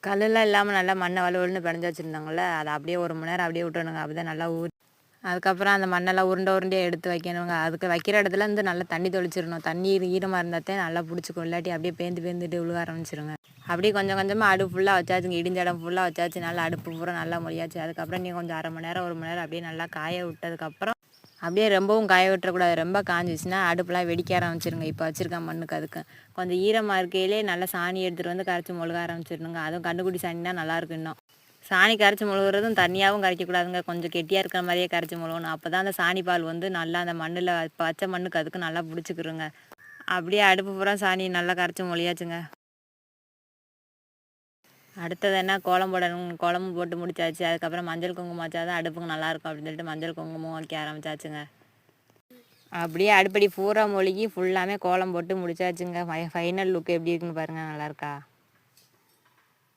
கல்லெல்லாம் இல்லாமல் நல்லா மண்ணை வலுவலுன்னு பிணைஞ்சு வச்சுருந்தாங்கள்ல, அதை அப்படியே 1 மணி நேரம் அப்படியே விட்டுணுங்க. அப்போ தான் நல்லா அதுக்கப்புறம் அந்த மண்ணெல்லாம் உருண்டையாக எடுத்து வைக்கணுங்க. அதுக்கு வைக்கிற இடத்துல இருந்து நல்லா தண்ணி தெளிச்சிடணும். தண்ணி ஈரமாக இருந்தால் நல்லா பிடிச்சிக்கும். இல்லாட்டி அப்படியே பேந்துட்டு விழுக ஆரம்பிச்சிருங்க. அப்படியே கொஞ்சம் கொஞ்சமாக அடுப்பு ஃபுல்லாக வச்சாச்சுங்க. இடிஞ்ச இடம் ஃபுல்லாக வச்சாச்சு. நல்லா அடுப்பு பூரா நல்லா மொழியாச்சு. அதுக்கப்புறம் நீங்கள் கொஞ்சம் 1/2 மணி நேரம் 1 மணி நேரம் அப்படியே நல்லா காய விட்டதுக்கப்புறம் அப்படியே ரொம்பவும் காய விட்டுறக்கூடாது. ரொம்ப காஞ்சிச்சுன்னா அடுப்புலாம் வெடிக்க ஆரம்பிச்சிருங்க. இப்போ வச்சுருக்க மண்ணுக்கு அதுக்கு கொஞ்சம் ஈரமாக இருக்கையிலே நல்லா சாணி எடுத்துகிட்டு வந்து கரைச்சி மொழுக ஆரம்பிச்சிடணுங்க. அதுவும் கண்டுக்குடி சாணினா நல்லாயிருக்கும். இன்னும் சாணி கரைச்சி மொழுகிறதும் தண்ணியாகவும் கரைக்கக்கூடாதுங்க. கொஞ்சம் கெட்டியாக இருக்கிற மாதிரியே கரைச்சி மொழுகணும். அப்போ தான் அந்த சாணி பால் வந்து நல்லா அந்த மண்ணில் பச்சை மண்ணுக்கு அதுக்கு நல்லா பிடிச்சிக்கிருங்க. அப்படியே அடுப்பு பூரா சாணி நல்லா கரைச்சி மொழியாச்சுங்க. அடுத்தது என்ன, கோலம் போடணும். கோலமும் போட்டு முடிச்சாச்சு. அதுக்கப்புறம் மஞ்சள் குங்குமம் வச்சா தான் அடுப்புக்கு நல்லாயிருக்கும் அப்படின்னு சொல்லிட்டு மஞ்சள் குங்குமம் வைக்க ஆரம்பிச்சாச்சுங்க. அப்படியே அடுப்படி பூரா மொழிகி ஃபுல்லாமே கோலம் போட்டு முடிச்சாச்சுங்க. ஃபைனல் லுக் எப்படி இருக்குன்னு பாருங்கள். நல்லாயிருக்கா?